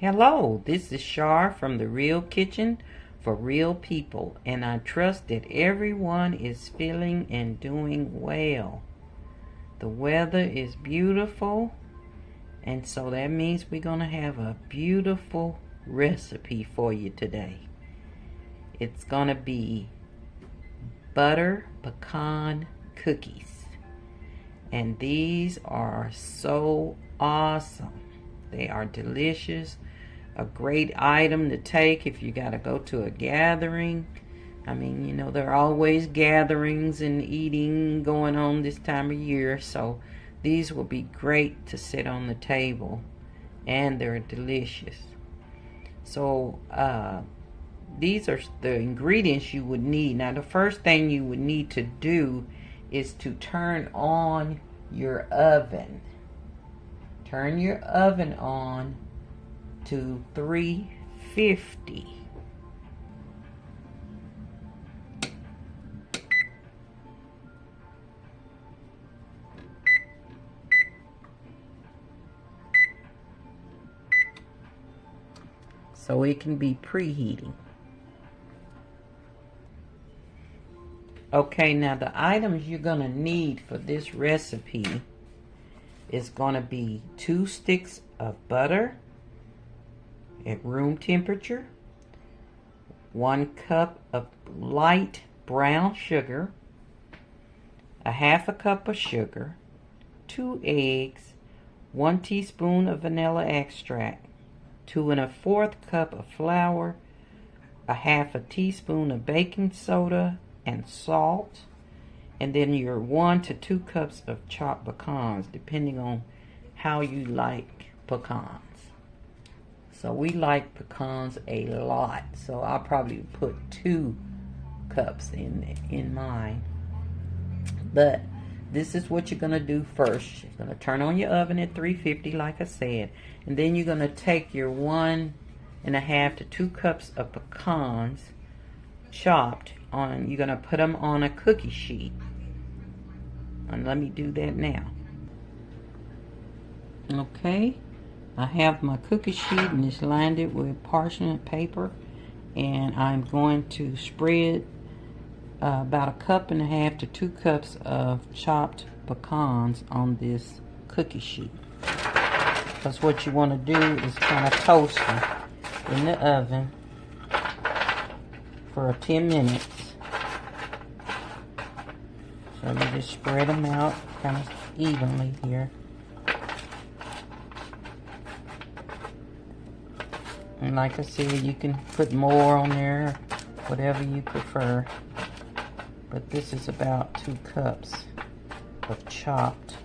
Hello, this is Shar from the Real Kitchen for Real People, and I trust that everyone is feeling and doing well. The weather is beautiful, and so that means we're going to have a beautiful recipe for you today. It's going to be butter pecan cookies, and these are so awesome. They are delicious. A great item to take if you got to go to a gathering. I mean, you know, there are always gatherings and eating going on this time of year, so these will be great to sit on the table, and they're delicious. So these are the ingredients you would need. Now, the first thing you would need to do is to turn on your oven. Turn your oven on to 350. So it can be preheating. Okay, now the items you're going to need for this recipe is going to be 2 sticks of butter at room temperature, 1 cup of light brown sugar, a half a cup of sugar, 2 eggs, 1 teaspoon of vanilla extract, 2 1/4 cup of flour, a half a teaspoon of baking soda and salt, and then your 1 to 2 cups of chopped pecans, depending on how you like pecans. So we like pecans a lot, so I'll probably put 2 cups in mine. But this is what you're going to do first. You're going to turn on your oven at 350, like I said, and then you're going to take your 1 1/2 to 2 cups of pecans chopped on. You're going to put them on a cookie sheet. And let me do that now. Okay, I have my cookie sheet and it's lined it with parchment paper, and I'm going to spread about 1 1/2 to 2 cups of chopped pecans on this cookie sheet. Because what you want to do is kind of toast them in the oven for 10 minutes. So you just spread them out kind of evenly here. And like I said, you can put more on there, whatever you prefer. But this is about 2 cups of chopped.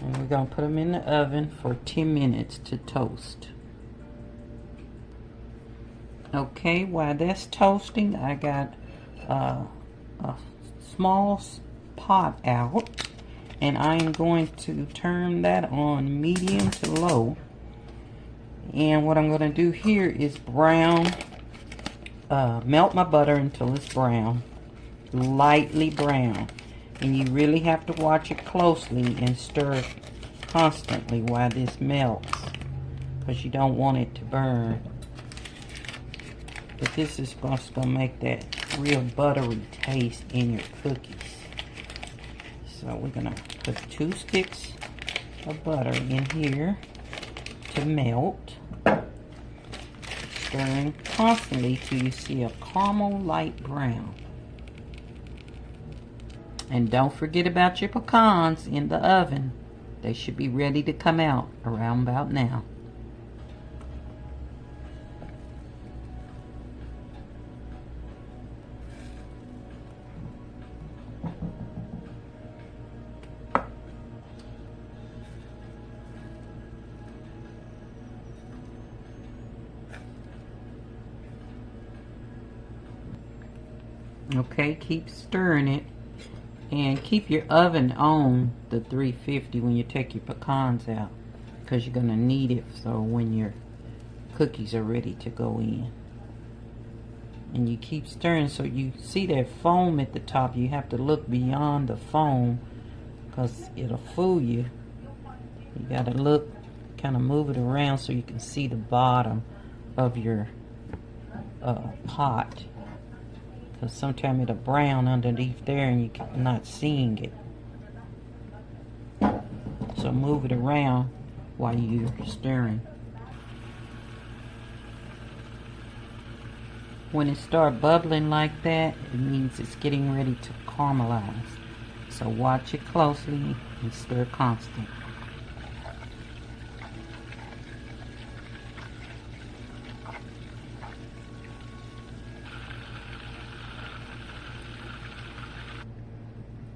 And we're going to put them in the oven for 10 minutes to toast. Okay, while that's toasting, I got a small pot out, and I am going to turn that on medium to low. And what I'm going to do here is brown, melt my butter until it's brown, lightly brown. And you really have to watch it closely and stir constantly while this melts, because you don't want it to burn. But this is supposed to make that real buttery taste in your cookies. So we're going to put 2 sticks of butter in here to melt. Stirring constantly till you see a caramel light brown. And don't forget about your pecans in the oven. They should be ready to come out around about now. Okay, keep stirring it, and keep your oven on the 350 when you take your pecans out, because you're going to need it so when your cookies are ready to go in. And you keep stirring so you see that foam at the top. You have to look beyond the foam because it'll fool you. You got to look kind of move it around so you can see the bottom of your pot, because sometimes it'll brown underneath there and you're not seeing it. So move it around while you're stirring. When it starts bubbling like that, it means it's getting ready to caramelize. So watch it closely and stir constant.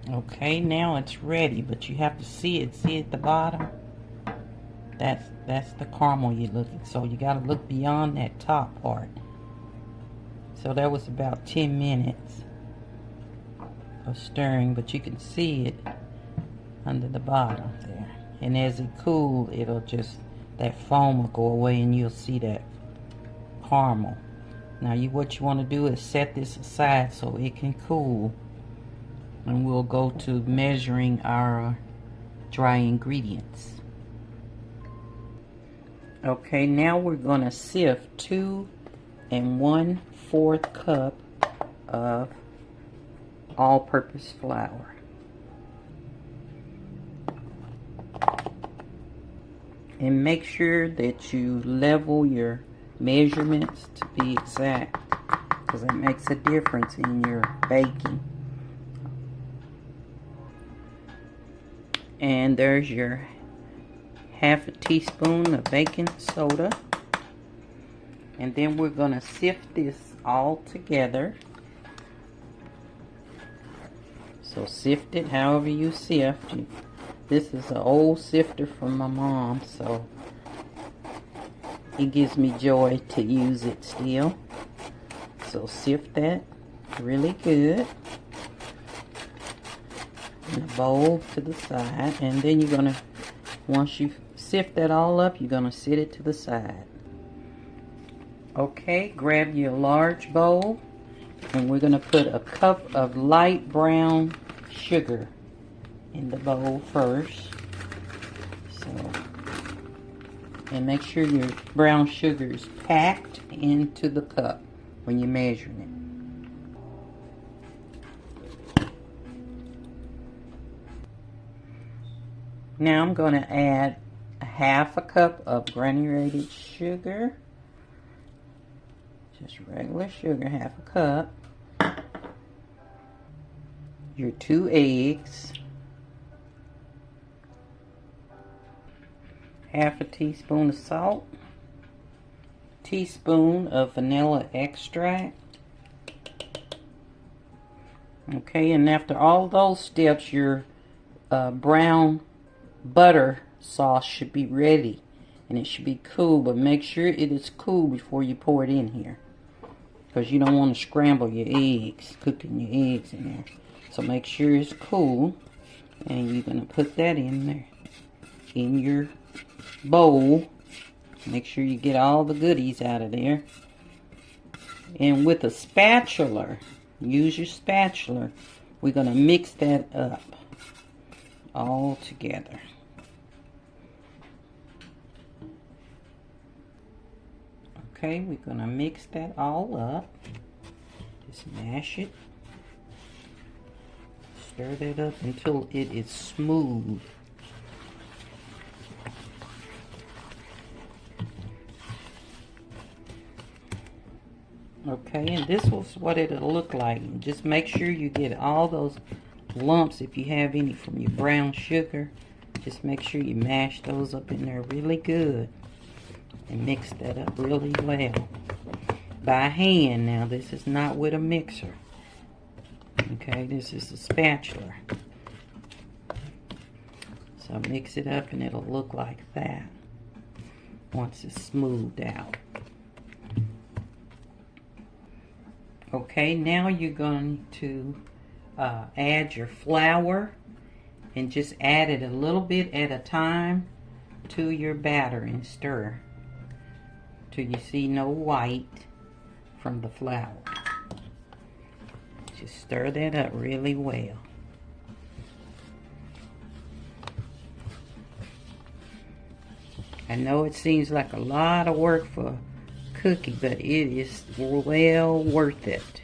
Okay, now it's ready, but you have to see it. See at the bottom? That's the caramel you're looking. So you got to look beyond that top part. So that was about 10 minutes of stirring, but you can see it under the bottom there. And as it cools, it'll just, that foam will go away and you'll see that caramel. Now what you want to do is set this aside so it can cool. And we'll go to measuring our dry ingredients. Okay, now we're going to sift 2 1/4 cup of all-purpose flour. And make sure that you level your measurements to be exact, because it makes a difference in your baking. And there's your 1/2 teaspoon of baking soda. And then we're going to sift this all together. So sift it however you sift. This is an old sifter from my mom, so it gives me joy to use it still. So sift that really good in a bowl to the side, and then you're gonna, once you sift that all up, you're gonna set it to the side. Okay, grab your large bowl, and we're gonna put a cup of light brown sugar in the bowl first. So, and make sure your brown sugar is packed into the cup when you're measuring it. Now I'm going to add 1/2 cup of granulated sugar. Just regular sugar, 1/2 cup. Your 2 eggs. 1/2 teaspoon of salt. Teaspoon of vanilla extract. Okay, and after all those steps, your brown butter sauce should be ready, and it should be cool, but make sure it is cool before you pour it in here, because you don't want to scramble your eggs, cooking your eggs in there. So make sure it's cool, and you're going to put that in there in your bowl. Make sure you get all the goodies out of there, and with a spatula, use your spatula, we're going to mix that up all together. Okay, we're going to mix that all up. Just mash it. Stir that up until it is smooth. Okay, and this was what it'll look like. Just make sure you get all those lumps, if you have any from your brown sugar. Just make sure you mash those up in there really good and mix that up really well by hand. Now this is not with a mixer. Okay, this is a spatula. So mix it up and it'll look like that once it's smoothed out. Okay, now you're going to add your flour, and just add it a little bit at a time to your batter and stir till you see no white from the flour. Just stir that up really well. I know it seems like a lot of work for a cookie, but it is well worth it.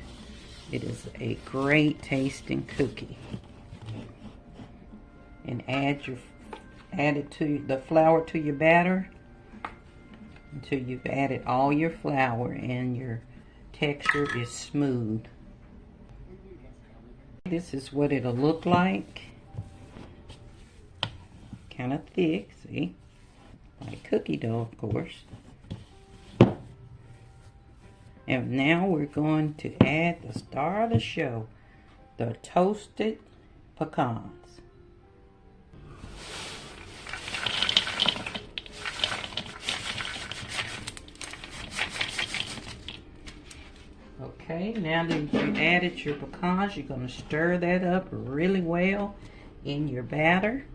It is a great tasting cookie. And add the flour to your batter until you've added all your flour and your texture is smooth. This is what it'll look like. Kind of thick, see? Like cookie dough, of course. And now we're going to add the star of the show, the toasted pecans. Okay, now that you've added your pecans, you're going to stir that up really well in your batter.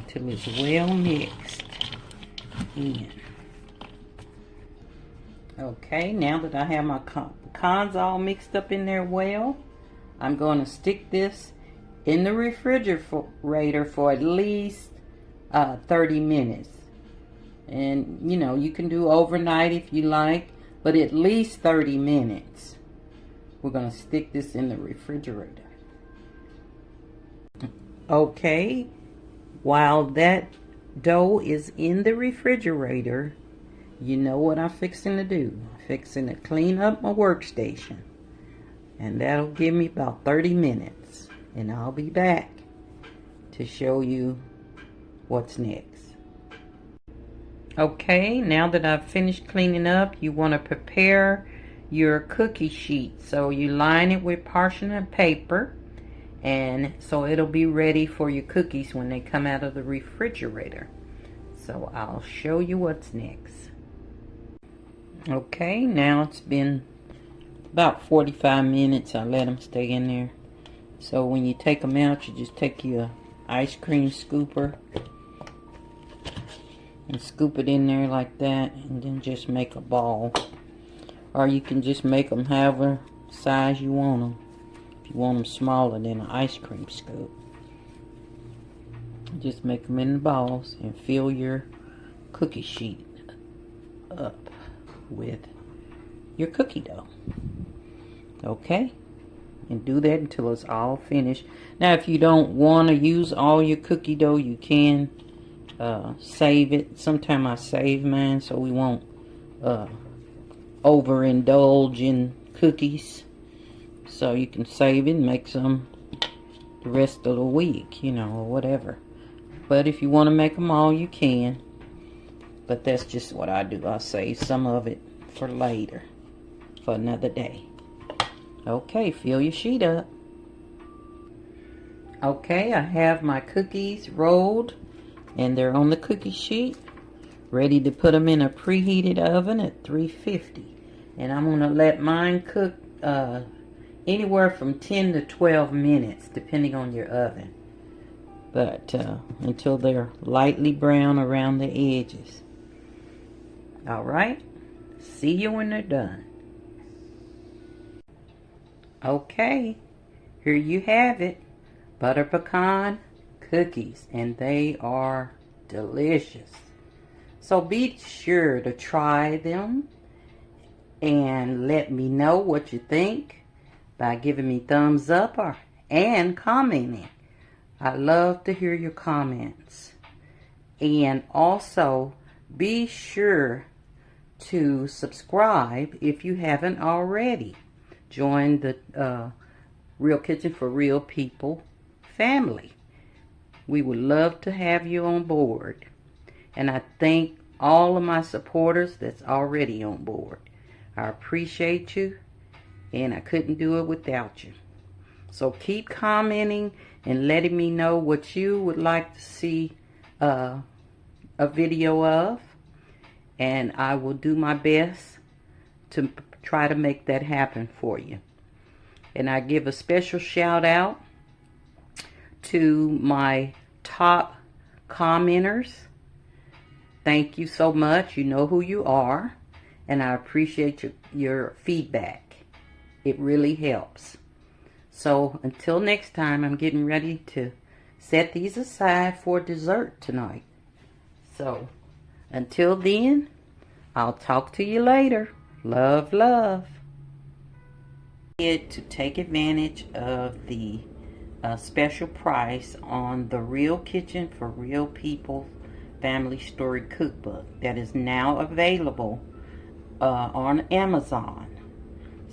Till it's well mixed in. Okay, now that I have my pecans all mixed up in there well, I'm going to stick this in the refrigerator for at least 30 minutes. And you know, you can do overnight if you like, but at least 30 minutes. We're going to stick this in the refrigerator. Okay, while that dough is in the refrigerator, you know what I'm fixing to do. I'm fixing to clean up my workstation. And that'll give me about 30 minutes. And I'll be back to show you what's next. Okay, now that I've finished cleaning up, you want to prepare your cookie sheet. So you line it with parchment paper, and so it'll be ready for your cookies when they come out of the refrigerator. So I'll show you what's next. Okay, now it's been about 45 minutes. I let them stay in there. So when you take them out, you just take your ice cream scooper and scoop it in there like that, and then just make a ball. Or you can just make them however size you want them. If you want them smaller than an ice cream scoop, just make them in the balls and fill your cookie sheet up with your cookie dough. Okay, and do that until it's all finished. Now if you don't want to use all your cookie dough, you can save it. Sometimes I save mine so we won't overindulge in cookies. So you can save it and make some the rest of the week, you know, or whatever. But if you want to make them all, you can. But that's just what I do. I'll save some of it for later, for another day. Okay, fill your sheet up. Okay, I have my cookies rolled, and they're on the cookie sheet, ready to put them in a preheated oven at 350. And I'm going to let mine cook anywhere from 10 to 12 minutes, depending on your oven. But until they're lightly brown around the edges. Alright, see you when they're done. Okay, here you have it. Butter pecan cookies, and they are delicious. So be sure to try them and let me know what you think by giving me thumbs up and commenting. I love to hear your comments. And also be sure to subscribe if you haven't already. Join the Real Kitchen for Real People family. We would love to have you on board. And I thank all of my supporters that's already on board. I appreciate you, and I couldn't do it without you. So keep commenting and letting me know what you would like to see a video of. And I will do my best to try to make that happen for you. And I give a special shout out to my top commenters. Thank you so much. You know who you are. And I appreciate your feedback. It really helps. So until next time, I'm getting ready to set these aside for dessert tonight. So, until then, I'll talk to you later. Love, love. To take advantage of the special price on the Real Kitchen for Real People Family Story Cookbook that is now available on Amazon.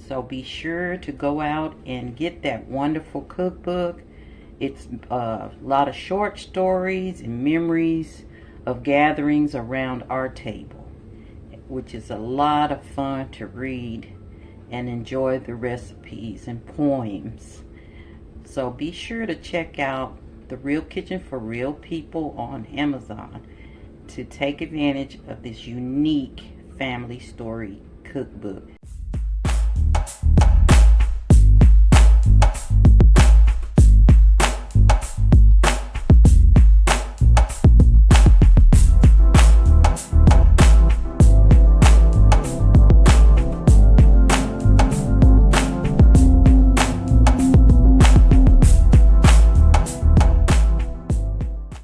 So be sure to go out and get that wonderful cookbook. It's a lot of short stories and memories of gatherings around our table, which is a lot of fun to read and enjoy the recipes and poems. So be sure to check out the Real Kitchen for Real People on Amazon to take advantage of this unique family story cookbook.